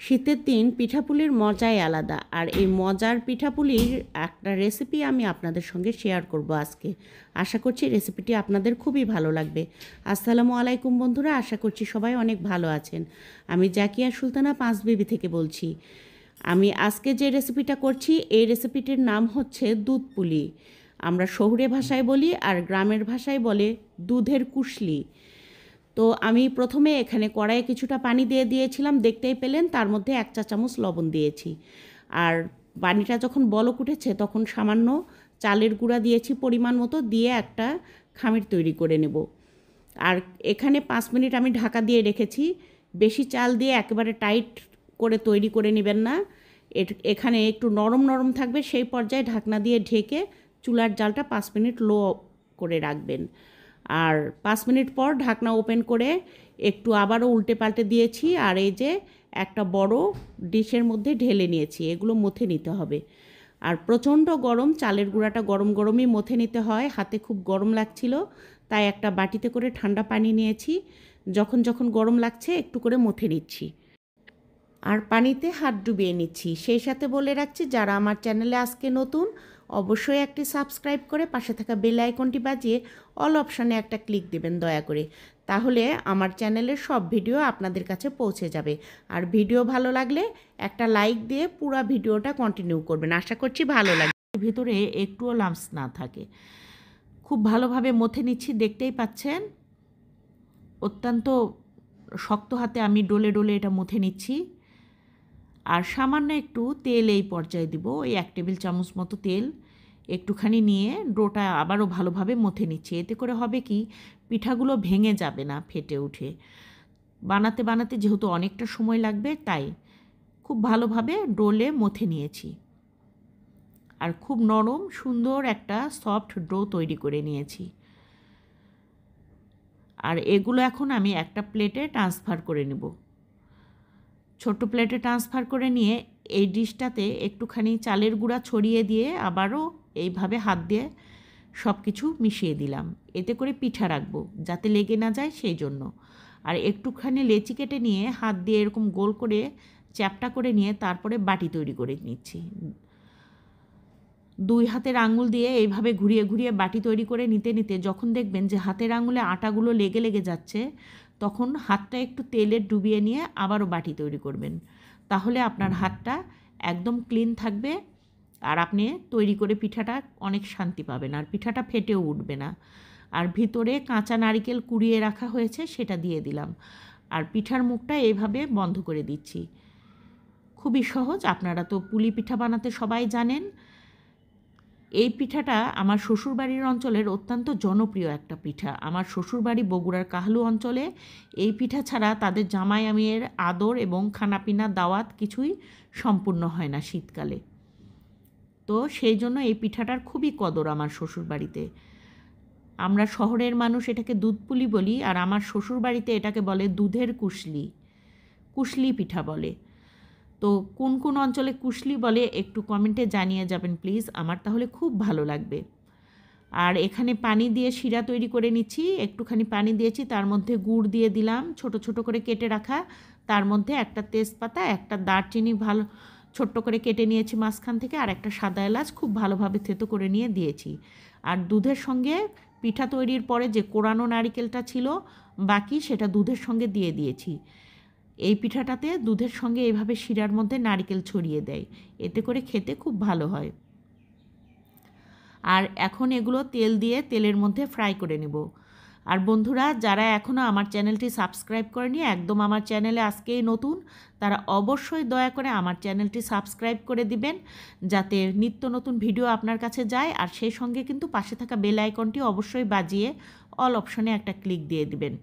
শীতের দিন পিঠাপুলির মজাই আলাদা। আর এই মজার পিঠাপুলির একটা রেসিপি আমি আপনাদের সঙ্গে শেয়ার করব আজকে। আশা করছি রেসিপিটি আপনাদের খুবই ভালো লাগবে। আসসালামু আলাইকুম বন্ধুরা, আশা করছি সবাই অনেক ভালো আছেন। আমি জাকিয়া সুলতানা পাঁচবিবি থেকে বলছি। আমি আজকে যে রেসিপিটা করছি এই রেসিপিটির নাম হচ্ছে দুধ পুলি। আমরা শহুরে ভাষায় বলি আর গ্রামের ভাষায় বলে দুধের কুশলি। তো আমি প্রথমে এখানে কড়াইয়ে কিছুটা পানি দিয়ে দিয়েছিলাম, দেখতেই পেলেন তার মধ্যে 1 চা চামচ লবণ দিয়েছি। আর পানিটা যখন বলক উঠেছে তখন সামান্য চালের গুঁড়া দিয়েছি পরিমাণ মতো, দিয়ে একটা খামির তৈরি করে নেব। আর এখানে 5 মিনিট আমি ঢাকা দিয়ে রেখেছি। বেশি চাল দিয়ে একেবারে টাইট করে তৈরি করে নেবেন না, এখানে একটু নরম নরম থাকবে, সেই পর্যায়ে ঢাকনা দিয়ে ঢেকে চুলার জালটা 5 মিনিট লো করে রাখবেন। আর 5 মিনিট পর ঢাকনা ওপেন করে একটু আবারও উল্টে পাল্টে দিয়েছি। আর এই যে একটা বড় ডিশের মধ্যে ঢেলে নিয়েছি, এগুলো মথে নিতে হবে। আর প্রচণ্ড গরম, চালের গুঁড়াটা গরম গরমই মথে নিতে হয়, হাতে খুব গরম লাগছিল, তাই একটা বাটিতে করে ঠান্ডা পানি নিয়েছি। যখন যখন গরম লাগছে একটু করে মথে নিচ্ছি আর পানিতে হাত ডুবিয়ে নিচ্ছি। সেই সাথে বলে রাখছি, যারা আমার চ্যানেলে আজকে নতুন, অবশ্যই একটি সাবস্ক্রাইব করে পাশে থাকা বেল আইকনটি বাজিয়ে অল অপশানে একটা ক্লিক দেবেন দয়া করে। তাহলে আমার চ্যানেলের সব ভিডিও আপনাদের কাছে পৌঁছে যাবে। আর ভিডিও ভালো লাগলে একটা লাইক দিয়ে পুরো ভিডিওটা কন্টিনিউ করবেন, আশা করছি ভালো লাগবে। ভিতরে একটুও লাম্পস না থাকে। খুব ভালোভাবে মথে নিচ্ছি, দেখতেই পাচ্ছেন অত্যন্ত শক্ত হাতে আমি ডলে ডলে এটা মথে নিচ্ছি। আর সামান্য একটু তেল এই পর্যায়ে দিব, ওই 1 টেবিল চামচ মতো তেল একটুখানি নিয়ে ডোটা আবারও ভালোভাবে মথে নিচ্ছি। এতে করে হবে কি, পিঠাগুলো ভেঙে যাবে না ফেটে উঠে। বানাতে বানাতে যেহেতু অনেকটা সময় লাগবে, তাই খুব ভালোভাবে ডোলে মথে নিয়েছি। আর খুব নরম সুন্দর একটা সফট ডো তৈরি করে নিয়েছি। আর এগুলো এখন আমি একটা প্লেটে ট্রান্সফার করে নেব। ছোট্ট প্লেটে ট্রান্সফার করে নিয়ে এই ডিশটাতে একটুখানি চালের গুঁড়া ছড়িয়ে দিয়ে আবারও এইভাবে হাত দিয়ে সব কিছু মিশিয়ে দিলাম। এতে করে পিঠা রাখবো যাতে লেগে না যায় সেই জন্য। আর একটুখানি লেচি কেটে নিয়ে হাত দিয়ে এরকম গোল করে চ্যাপটা করে নিয়ে তারপরে বাটি তৈরি করে নিচ্ছি। 2 হাতের আঙুল দিয়ে এইভাবে ঘুরিয়ে ঘুরিয়ে বাটি তৈরি করে নিতে নিতে যখন দেখবেন যে হাতের আঙুলে আটাগুলো লেগে লেগে যাচ্ছে, তখন হাতটা একটু তেলে ডুবিয়ে নিয়ে আবারও বাটি তৈরি করবেন। তাহলে আপনার হাতটা একদম ক্লিন থাকবে আর আপনি তৈরি করে পিঠাটা অনেক শান্তি পাবেন, আর পিঠাটা ফেটেও উঠবে না। আর ভিতরে কাঁচা নারকেল কুড়িয়ে রাখা হয়েছে, সেটা দিয়ে দিলাম। আর পিঠার মুখটা এইভাবে বন্ধ করে দিচ্ছি। খুবই সহজ, আপনারা তো পুলি পিঠা বানাতে সবাই জানেন। এই পিঠাটা আমার শ্বশুরবাড়ির অঞ্চলের অত্যন্ত জনপ্রিয় একটা পিঠা। আমার শ্বশুরবাড়ি বগুড়ার কাহলু অঞ্চলে এই পিঠা ছাড়া তাদের জামাই আমিয়ের আদর এবং খানাপিনা দাওয়াত কিছুই সম্পূর্ণ হয় না শীতকালে। তো সেই জন্য এই পিঠাটার খুবই কদর আমার শ্বশুরবাড়িতে। আমরা শহরের মানুষ এটাকে দুধ পুলি বলি, আর আমার শ্বশুরবাড়িতে এটাকে বলে দুধের কুশলি, কুশলি পিঠা বলে। তো কোন কোন অঞ্চলে কুশলি বলে একটু কমেন্টে জানিয়ে যাবেন প্লিজ, আমার তাহলে খুব ভালো লাগবে। আর এখানে পানি দিয়ে শিরা তৈরি করে নিচ্ছি। একটুখানি পানি দিয়েছি, তার মধ্যে গুড় দিয়ে দিলাম ছোট ছোট করে কেটে রাখা, তার মধ্যে একটা তেজপাতা, একটা দারচিনি ভালো ছোট্ট করে কেটে নিয়েছি মাঝখান থেকে, আর একটা সাদা এলাচ খুব ভালোভাবে থেতো করে নিয়ে দিয়েছি। আর দুধের সঙ্গে পিঠা তৈরির পরে যে কোরানো নারিকেলটা ছিল বাকি, সেটা দুধের সঙ্গে দিয়ে দিয়েছি। এই পিঠাটাতে দুধের সঙ্গে এইভাবে শিরার মধ্যে নারকেল ছড়িয়ে দেয়, এতে করে খেতে খুব ভালো হয়। আর এখন এগুলো তেল দিয়ে তেলের মধ্যে ফ্রাই করে নেব। আর বন্ধুরা, যারা এখনও আমার চ্যানেলটি সাবস্ক্রাইব করেনি, একদম আমার চ্যানেলে আজকেই নতুন, তারা অবশ্যই দয়া করে আমার চ্যানেলটি সাবস্ক্রাইব করে দিবেন, যাতে নিত্য নতুন ভিডিও আপনার কাছে যায়। আর সেই সঙ্গে কিন্তু পাশে থাকা বেল আইকনটি অবশ্যই বাজিয়ে অল অপশনে একটা ক্লিক দিয়ে দিবেন,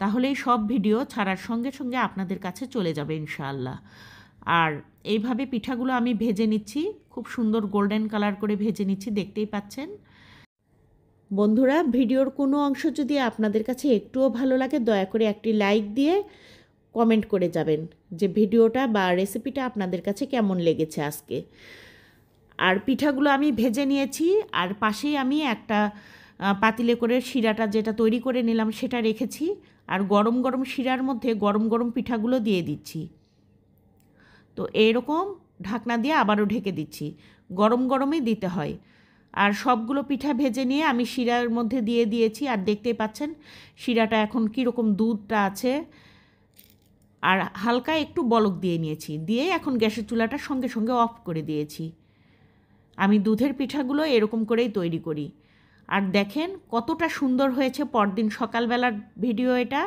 তাহলেই সব ভিডিও ছাড়ার সঙ্গে সঙ্গে আপনাদের কাছে চলে যাবে ইনশাআল্লাহ। আর এইভাবে পিঠাগুলো আমি ভেজে নিচ্ছি, খুব সুন্দর গোল্ডেন কালার করে ভেজে নিচ্ছি, দেখতেই পাচ্ছেন। বন্ধুরা, ভিডিওর কোনো অংশ যদি আপনাদের কাছে একটুও ভালো লাগে, দয়া করে একটি লাইক দিয়ে কমেন্ট করে যাবেন যে ভিডিওটা বা রেসিপিটা আপনাদের কাছে কেমন লেগেছে আজকে। আর পিঠাগুলো আমি ভেজে নিয়েছি, আর পাশেই আমি একটা পাতিলে করে শিরাটা যেটা তৈরি করে নিলাম সেটা রেখেছি। আর গরম গরম শিরার মধ্যে গরম গরম পিঠাগুলো দিয়ে দিচ্ছি। তো এইরকম ঢাকনা দিয়ে আবারও ঢেকে দিচ্ছি। গরম গরমই দিতে হয়। আর সবগুলো পিঠা ভেজে নিয়ে আমি শিরার মধ্যে দিয়ে দিয়েছি। আর দেখতেই পাচ্ছেন শিরাটা এখন কীরকম দুধটা আছে, আর হালকা একটু বলক দিয়ে নিয়েছি। দিয়ে এখন গ্যাসের চুলাটা সঙ্গে সঙ্গে অফ করে দিয়েছি। আমি দুধের পিঠাগুলো এরকম করেই তৈরি করি। আর দেখেন কতটা সুন্দর হয়েছে। পরদিন সকালবেলার ভিডিও এটা।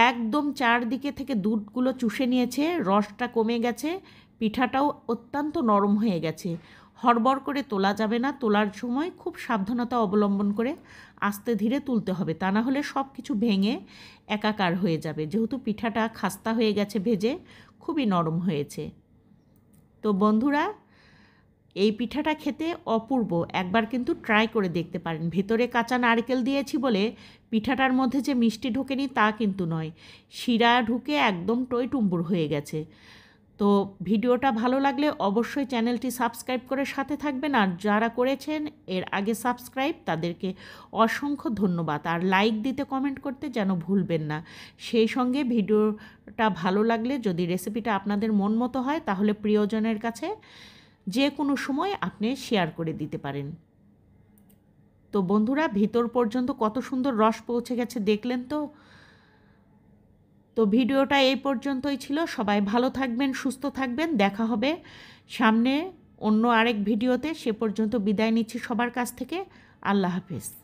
একদম চারদিকে থেকে দুধগুলো চুষে নিয়েছে, রসটা কমে গেছে, পিঠাটাও অত্যন্ত নরম হয়ে গেছে। হড়বড় করে তোলা যাবে না, তোলার সময় খুব সাবধানতা অবলম্বন করে আস্তে ধীরে তুলতে হবে, তা না হলে সব কিছু ভেঙে একাকার হয়ে যাবে। যেহেতু পিঠাটা খাস্তা হয়ে গেছে ভেজে, খুবই নরম হয়েছে। তো বন্ধুরা, এই পিঠাটা খেতে অপূর্ব, একবার কিন্তু ট্রাই করে দেখতে পারেন। ভিতরে কাঁচা নারকেল দিয়েছি বলে পিঠাটার মধ্যে যে মিষ্টি ঢোকেনি তা কিন্তু নয়, শিরা ঢুকে একদম টইটুম্বুর হয়ে গেছে। তো ভিডিওটা ভালো লাগলে অবশ্যই চ্যানেলটি সাবস্ক্রাইব করে সাথে থাকবেন। আর যারা করেছেন এর আগে সাবস্ক্রাইব, তাদেরকে অসংখ্য ধন্যবাদ। আর লাইক দিতে, কমেন্ট করতে যেন ভুলবেন না। সেই সঙ্গে ভিডিওটা ভালো লাগলে, যদি রেসিপিটা আপনাদের মন মতো হয়, তাহলে প্রিয়জনের কাছে যে কোনো সময় আপনি শেয়ার করে দিতে পারেন। তো বন্ধুরা, ভিতর পর্যন্ত কত সুন্দর রস পৌঁছে গেছে দেখলেন তো। তো ভিডিওটা এই পর্যন্তই ছিল। সবাই ভালো থাকবেন, সুস্থ থাকবেন। দেখা হবে সামনে অন্য আরেক ভিডিওতে। সে পর্যন্ত বিদায় নিচ্ছি সবার কাছ থেকে। আল্লাহ হাফেজ।